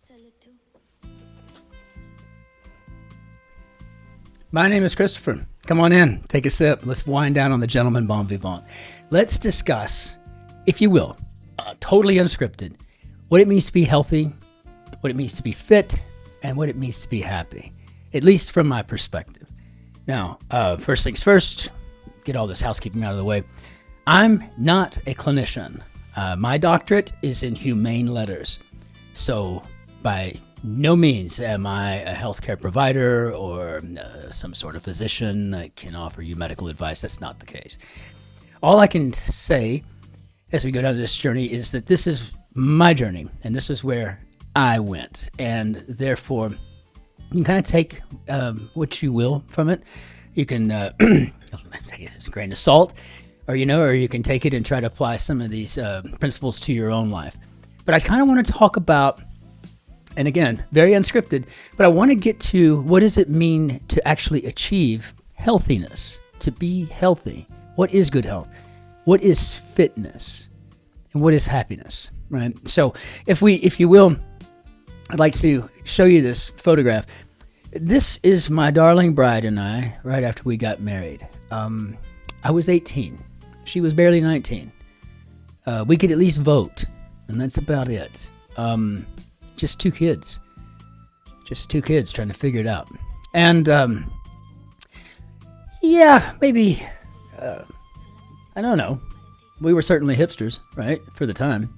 sell it to. My name is Christopher. Come on in, take a sip. Let's wind down on the Gentleman Bon Vivant. Let's discuss, if you will, totally unscripted, what it means to be healthy, what it means to be fit, and what it means to be happy, at least from my perspective. Now, first things first, get all this housekeeping out of the way. I'm not a clinician. My doctorate is in humane letters. So by no means am I a healthcare provider or some sort of physician that can offer you medical advice. That's not the case. All I can say as we go down this journey is that this is my journey, and this is where I went. And therefore, you can kind of take what you will from it. You can take it as a grain of salt, or you can take it and try to apply some of these principles to your own life. But I kind of want to talk about, and again, very unscripted, but I want to get to what does it mean to actually achieve healthiness, to be healthy. What is good health? What is fitness? And what is happiness, right? So if you will, I'd like to show you this photograph. This is my darling bride and I, right after we got married. I was 18. She was barely 19. We could at least vote, and that's about it. Just two kids trying to figure it out. And maybe, I don't know. We were certainly hipsters, right, for the time.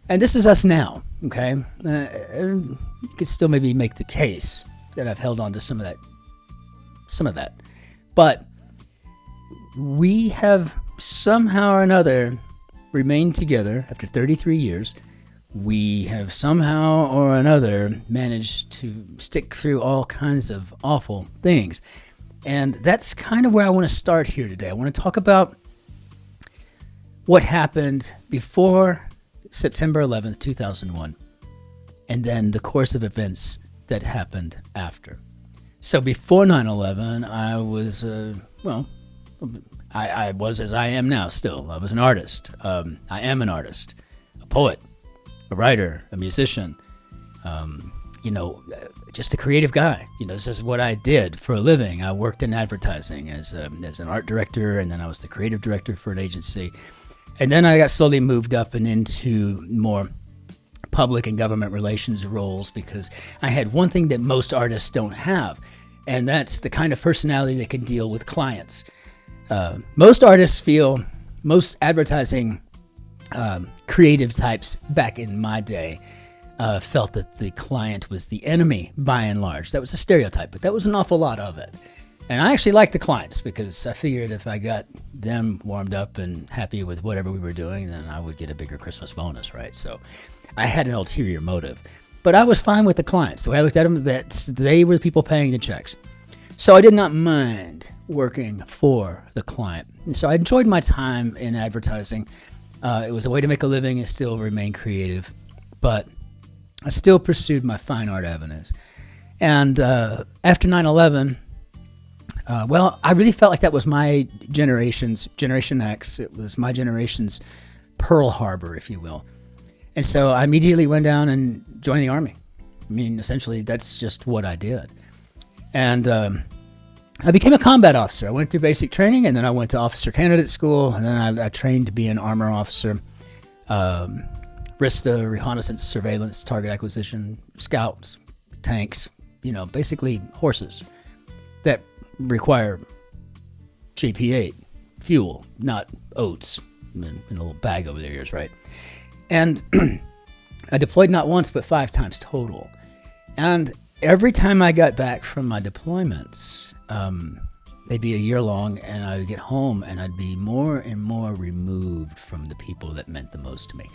And this is us now, okay? You could still maybe make the case that I've held on to some of that. But we have somehow or another remained together after 33 years. We have somehow or another managed to stick through all kinds of awful things. And that's kind of where I want to start here today. I want to talk about what happened before September 11th, 2001, and then the course of events that happened after. So before 9/11, I was, I was as I am now still. I was an artist. I am an artist, a poet, a writer, a musician, just a creative guy. This is what I did for a living. I worked in advertising as an art director, and then I was the creative director for an agency. And then I got slowly moved up and into more public and government relations roles because I had one thing that most artists don't have, and that's the kind of personality that can deal with clients. Most advertising creative types back in my day felt that the client was the enemy by and large. That was a stereotype, but that was an awful lot of it. And I actually liked the clients because I figured if I got them warmed up and happy with whatever we were doing, then I would get a bigger Christmas bonus, right? So I had an ulterior motive. But I was fine with the clients. The way I looked at them, that they were the people paying the checks. So I did not mind working for the client. And so I enjoyed my time in advertising. It was a way to make a living and still remain creative. But I still pursued my fine art avenues. And after 9/11, I really felt like that was my Generation X. It was my generation's Pearl Harbor, if you will. And so I immediately went down and joined the Army. I mean, essentially, that's just what I did. And I became a combat officer. I went through basic training, and then I went to officer candidate school, and then I trained to be an armor officer, RISTA, reconnaissance, surveillance, target acquisition, scouts, tanks, basically horses that require JP8 fuel, not oats in a little bag over their ears, right? And I deployed not once, but 5 times total. And every time I got back from my deployments, they'd be a year long, and I would get home and I'd be more and more removed from the people that meant the most to me.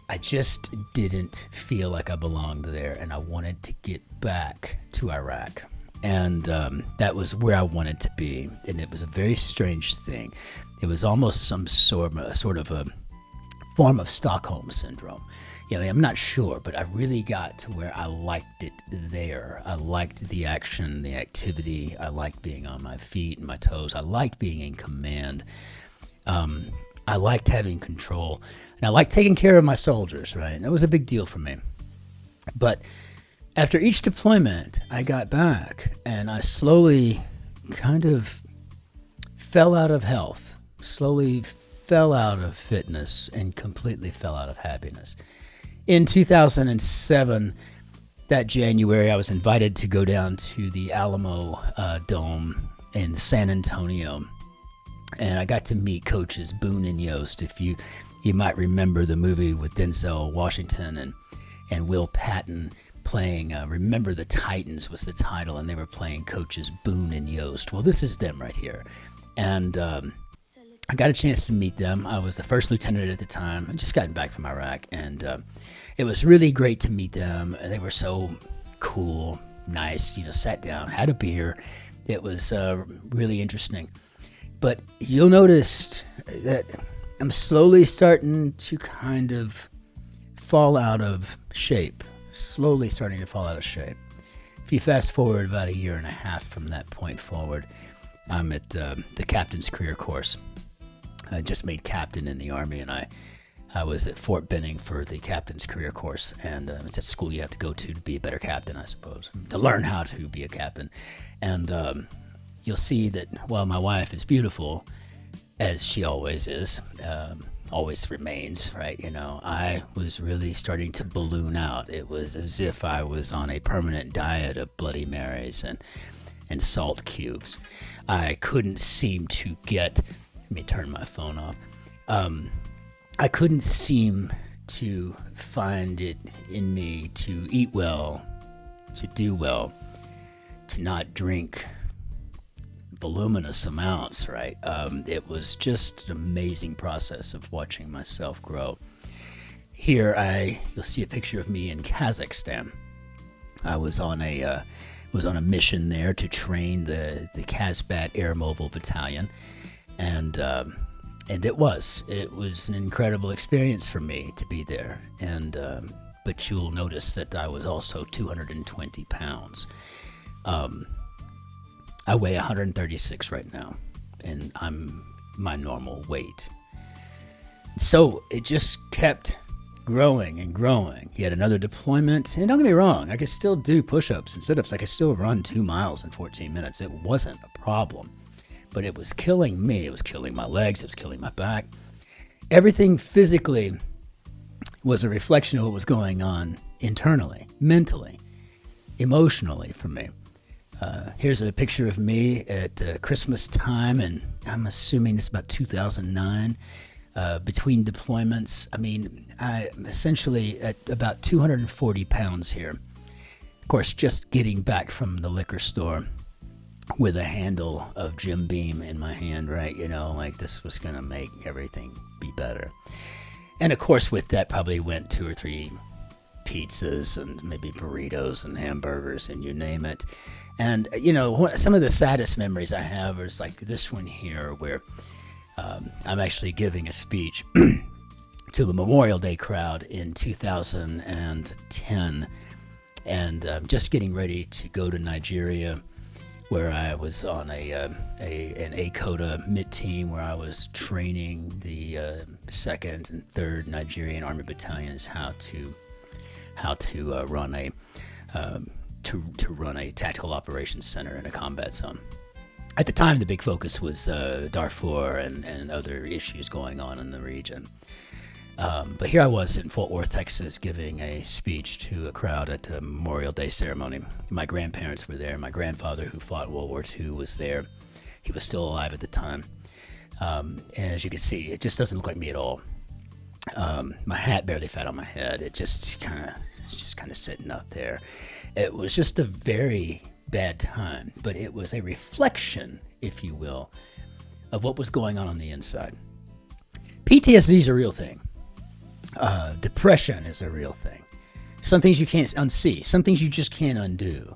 I just didn't feel like I belonged there, and I wanted to get back to Iraq. And that was where I wanted to be. And it was a very strange thing. It was almost some sort of a form of Stockholm syndrome. I'm not sure, but I really got to where I liked it there. I liked the action, the activity. I liked being on my feet and my toes. I liked being in command. I liked having control. And I liked taking care of my soldiers, right? And that was a big deal for me. But after each deployment, I got back and I slowly kind of fell out of health, slowly fell out of fitness, and completely fell out of happiness. In 2007, that January, I was invited to go down to the Alamo Dome in San Antonio, and I got to meet coaches Boone and Yost. If you might remember the movie with Denzel Washington and Will Patton playing Remember the Titans was the title, and they were playing coaches Boone and Yost. Well, this is them right here. And I got a chance to meet them. I was the first lieutenant at the time. I just gotten back from Iraq, and it was really great to meet them. They were so cool, nice, sat down, had a beer. It was really interesting. But you'll notice that I'm slowly starting to kind of fall out of shape. Slowly starting to fall out of shape. If you fast forward about a year and a half from that point forward, I'm at the captain's career course. I just made captain in the Army, and I was at Fort Benning for the captain's career course, and it's a school you have to go to be a better captain, I suppose, to learn how to be a captain. And you'll see that while my wife is beautiful, as she always is, always remains, right? I was really starting to balloon out. It was as if I was on a permanent diet of Bloody Marys and salt cubes. I couldn't seem to get, let me turn my phone off. I couldn't seem to find it in me to eat well, to do well, to not drink voluminous amounts, right? It was just an amazing process of watching myself grow. Here, you'll see a picture of me in Kazakhstan. I was on a mission there to train the Kazbat Air Mobile Battalion, and it was an incredible experience for me to be there. And but you'll notice that I was also 220 pounds. I weigh 136 right now, and I'm my normal weight. So it just kept growing and growing. Yet another deployment, and don't get me wrong, I could still do push-ups and sit-ups. I could still run 2 miles in 14 minutes. It wasn't a problem, but it was killing me. It was killing my legs. It was killing my back. Everything physically was a reflection of what was going on internally, mentally, emotionally for me. Here's a picture of me at Christmas time, and I'm assuming this is about 2009. Between deployments, I'm essentially at about 240 pounds here. Of course, just getting back from the liquor store with a handle of Jim Beam in my hand, right? Like this was going to make everything be better. And of course, with that probably went 2 or 3 pizzas and maybe burritos and hamburgers and you name it. And, some of the saddest memories I have is like this one here where I'm actually giving a speech to the Memorial Day crowd in 2010. And just getting ready to go to Nigeria, where I was on an ACOTA mid-team where I was training the 2nd and 3rd Nigerian Army battalions how to run a tactical operations center in a combat zone. At the time, the big focus was Darfur and other issues going on in the region. But here I was in Fort Worth, Texas, giving a speech to a crowd at a Memorial Day ceremony. My grandparents were there. My grandfather, who fought World War II, was there. He was still alive at the time. And as you can see, it just doesn't look like me at all. My hat barely fit on my head. It's just kind of sitting up there. It was just a very bad time, but it was a reflection, if you will, of what was going on the inside. PTSD is a real thing. Depression is a real thing. Some things you can't unsee. Some things you just can't undo.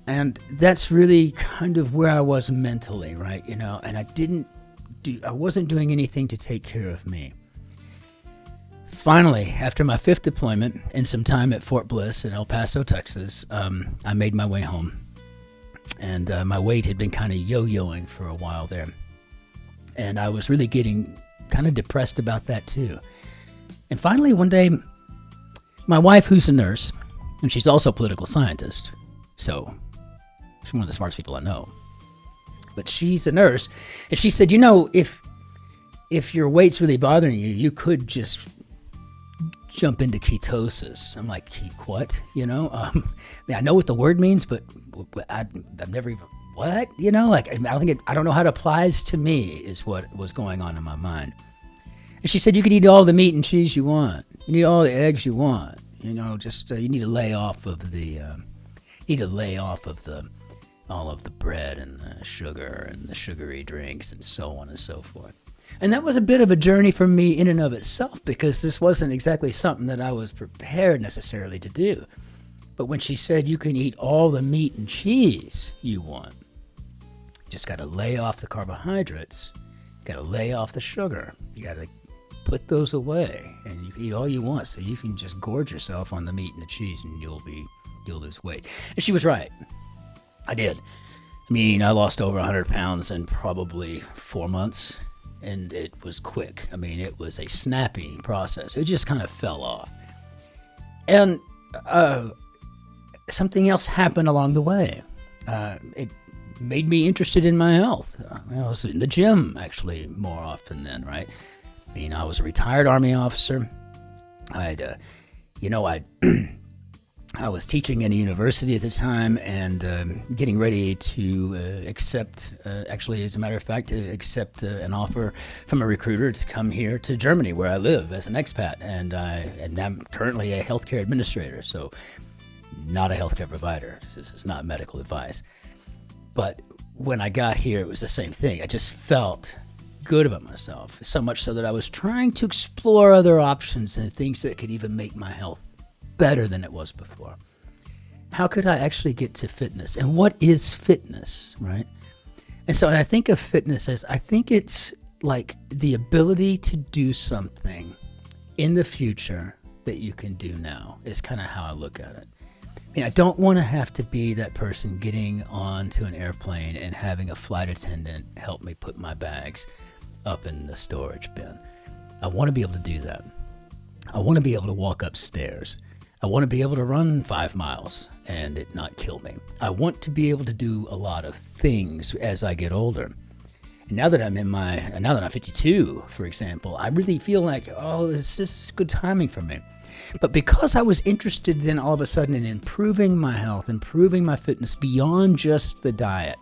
And that's really kind of where I was mentally, right? And I wasn't doing anything to take care of me. Finally, after my 5th deployment and some time at Fort Bliss in El Paso, Texas, I made my way home. And my weight had been kind of yo-yoing for a while there. And I was really getting kind of depressed about that too. And finally, one day, my wife, who's a nurse, And she's also a political scientist. So she's one of the smartest people I know. But she's a nurse. And she said, if your weight's really bothering you, you could just jump into ketosis. I'm like, what? I know what the word means, but I've never even, what? I don't know how it applies to me is what was going on in my mind. And she said, you can eat all the meat and cheese you want. You need all the eggs you want. You need to lay off of all of the bread and the sugar and the sugary drinks and so on and so forth. And that was a bit of a journey for me in and of itself, because this wasn't exactly something that I was prepared necessarily to do. But when she said you can eat all the meat and cheese you want, you just got to lay off the carbohydrates, you got to lay off the sugar, you got to put those away, and you can eat all you want, so you can just gorge yourself on the meat and the cheese, and you'll lose weight. And she was right. I did. I lost over 100 pounds in probably 4 months. And it was quick. It was a snappy process. It just kind of fell off. And something else happened along the way. It made me interested in my health. I was in the gym, actually, more often then, right? I was a retired Army officer. I was teaching in a university at the time and getting ready to accept an offer from a recruiter to come here to Germany, where I live as an expat. And I'm currently a healthcare administrator, so not a healthcare provider. This is not medical advice. But when I got here, it was the same thing. I just felt good about myself, so much so that I was trying to explore other options and things that could even make my health better than it was before. How could I actually get to fitness? And what is fitness, right? And so I think of fitness as, I think it's like the ability to do something in the future that you can do now, is kind of how I look at it. I don't want to have to be that person getting onto an airplane and having a flight attendant help me put my bags up in the storage bin. I want to be able to do that. I want to be able to walk upstairs. I want to be able to run 5 miles and it not kill me. I want to be able to do a lot of things as I get older. And now that I'm 52, for example, I really feel like, this is good timing for me. But because I was interested then all of a sudden in improving my health, improving my fitness beyond just the diet,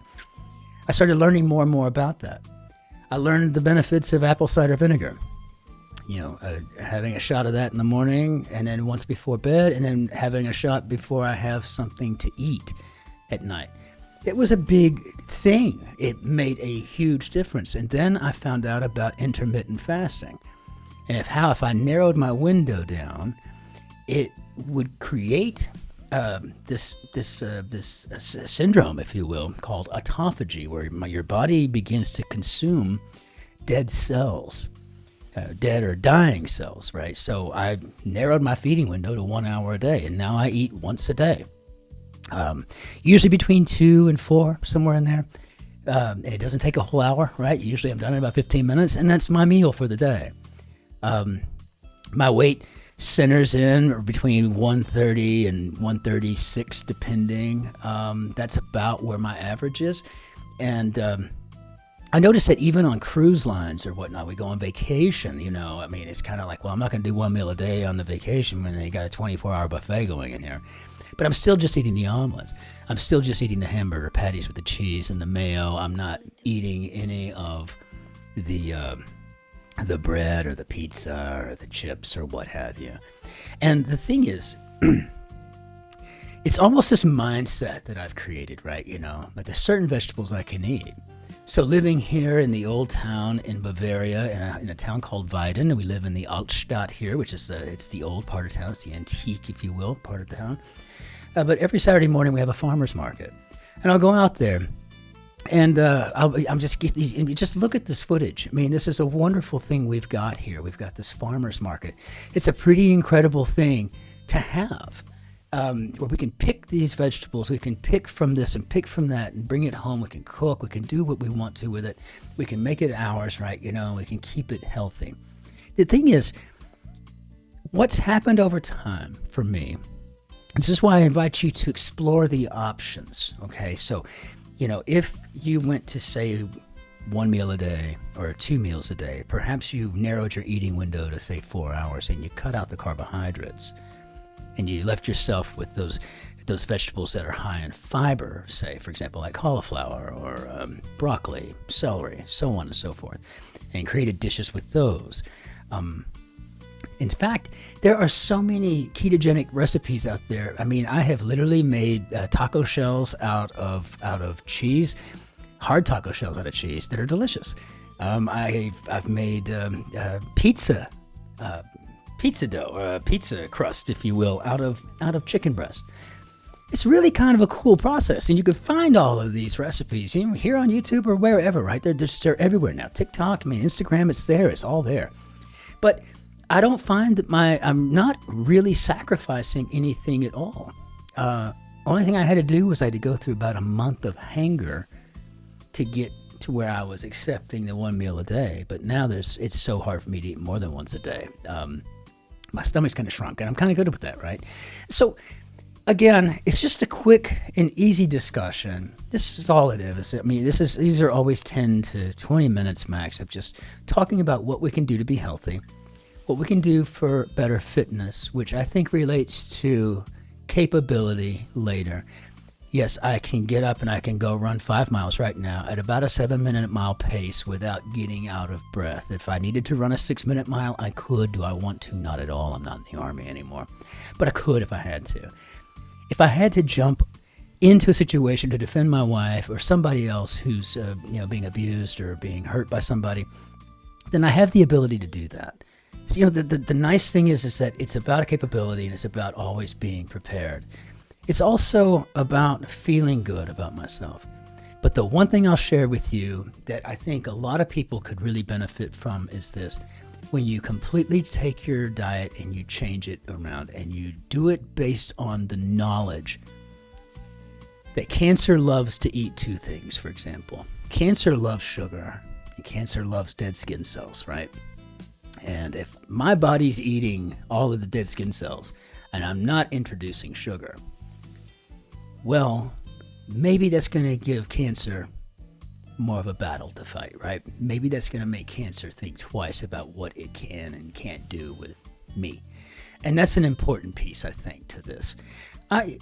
I started learning more and more about that. I learned the benefits of apple cider vinegar. Having a shot of that in the morning, and then once before bed, and then having a shot before I have something to eat at night. It was a big thing. It made a huge difference. And then I found out about intermittent fasting, and if I narrowed my window down, it would create this syndrome, if you will, called autophagy, where your body begins to consume dead cells. Dead or dying cells, right? So I narrowed my feeding window to 1 hour a day, and now I eat once a day. Usually between 2 and 4, somewhere in there. And it doesn't take a whole hour, right? Usually I'm done in about 15 minutes, and that's my meal for the day. My weight centers in between 130 and 136, depending. That's about where my average is. And I noticed that even on cruise lines or whatnot, we go on vacation, it's kind of like, well, I'm not going to do one meal a day on the vacation when they got a 24-hour buffet going in here. But I'm still just eating the omelets. I'm still just eating the hamburger patties with the cheese and the mayo. I'm not eating any of the bread or the pizza or the chips or what have you. And the thing is, it's almost this mindset that I've created, right? Like there's certain vegetables I can eat. So living here in the old town in Bavaria, in a town called Weiden, and we live in the Altstadt here, which is it's the old part of town, it's the antique, if you will, part of town. But every Saturday morning we have a farmer's market, and I'll go out there, and just look at this footage. This is a wonderful thing we've got here. We've got this farmer's market. It's a pretty incredible thing to have. Where we can pick these vegetables, we can pick from this and pick from that and bring it home. We can cook, we can do what we want to with it. We can make it ours, right? We can keep it healthy. The thing is, what's happened over time for me This is why I invite you to explore the options. Okay, so, if you went to say one meal a day or 2 meals a day, perhaps you narrowed your eating window to say 4 hours and you cut out the carbohydrates and you left yourself with those vegetables that are high in fiber, say, for example, like cauliflower or broccoli, celery, so on and so forth, and created dishes with those. In fact, there are so many ketogenic recipes out there. I mean, I have literally made taco shells out of cheese, hard taco shells out of cheese that are delicious. I've made pizza dough, pizza crust, if you will, out of chicken breast. It's really kind of a cool process, and you can find all of these recipes here on YouTube or wherever, right? They're everywhere now. TikTok, Instagram, it's there. It's all there. But I don't find that I'm not really sacrificing anything at all. Only thing I had to do was I had to go through about a month of hunger to get to where I was accepting the 1 meal a day. But now it's so hard for me to eat more than once a day. My stomach's kind of shrunk, and I'm kind of good with that, right? So again, it's just a quick and easy discussion. This is all it is. These are always 10 to 20 minutes max of just talking about what we can do to be healthy, what we can do for better fitness, which I think relates to capability later. Yes, I can get up and I can go run 5 miles right now at about a 7-minute mile pace without getting out of breath. If I needed to run a 6-minute mile, I could. Do I want to? Not at all. I'm not in the Army anymore. But I could if I had to. If I had to jump into a situation to defend my wife or somebody else who's being abused or being hurt by somebody, then I have the ability to do that. So, the nice thing is that it's about a capability and it's about always being prepared. It's also about feeling good about myself. But the one thing I'll share with you that I think a lot of people could really benefit from is this. When you completely take your diet and you change it around and you do it based on the knowledge that cancer loves to eat 2 things, for example. Cancer loves sugar and cancer loves dead skin cells, right? And if my body's eating all of the dead skin cells and I'm not introducing sugar, well, maybe that's going to give cancer more of a battle to fight, right? Maybe that's going to make cancer think twice about what it can and can't do with me. And that's an important piece, I think, to this. I'm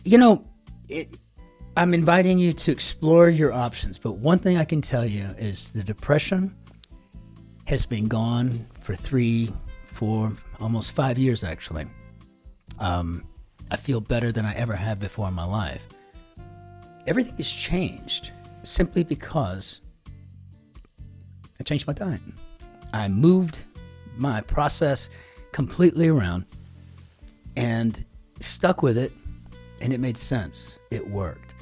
inviting you to explore your options, but one thing I can tell you is the depression has been gone for 3, 4, almost 5 years, actually. I feel better than I ever have before in my life. Everything has changed simply because I changed my diet. I moved my process completely around and stuck with it, and it made sense. It worked.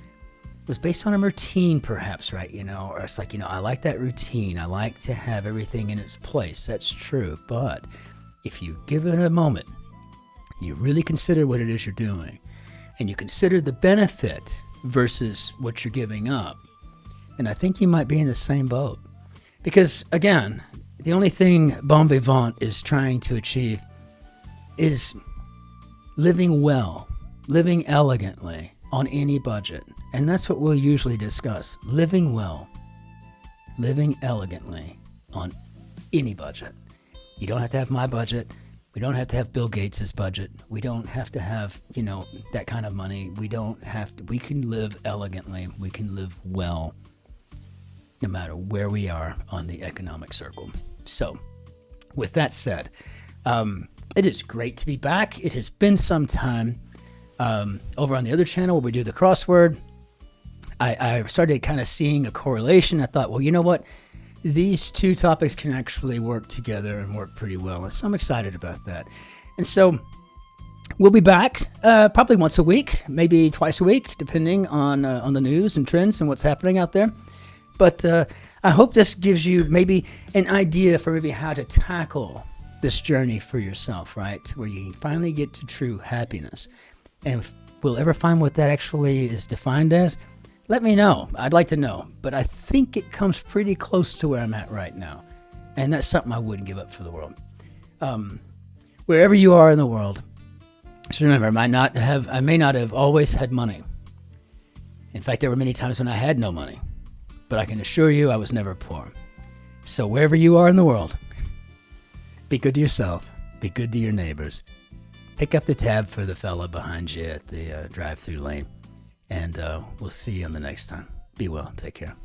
It was based on a routine, perhaps, right? Or it's like, I like that routine. I like to have everything in its place. That's true. But if you give it a moment, you really consider what it is you're doing, and you consider the benefit versus what you're giving up, and I think you might be in the same boat. Because, again, the only thing Bon Vivant is trying to achieve is living well, living elegantly on any budget. And that's what we'll usually discuss. Living well, living elegantly on any budget. You don't have to have my budget. We don't have to have Bill Gates's budget. We don't have to have, that kind of money. We can live elegantly. We can live well, no matter where we are on the economic circle. So, with that said, it is great to be back. It has been some time. Over on the other channel where we do the crossword, I started kind of seeing a correlation. I thought, well, you know what? These 2 topics can actually work together and work pretty well. And so I'm excited about that. And so we'll be back probably once a week, maybe twice a week, depending on the news and trends and what's happening out there. But I hope this gives you maybe an idea for maybe how to tackle this journey for yourself, right? Where you finally get to true happiness. And if we'll ever find what that actually is defined as, let me know. I'd like to know. But I think it comes pretty close to where I'm at right now. And that's something I wouldn't give up for the world. Wherever you are in the world, So remember, I may not have always had money. In fact, there were many times when I had no money, but I can assure you I was never poor. So wherever you are in the world, be good to yourself, be good to your neighbors. Pick up the tab for the fella behind you at the drive-through lane, and we'll see you on the next time. Be well. Take care.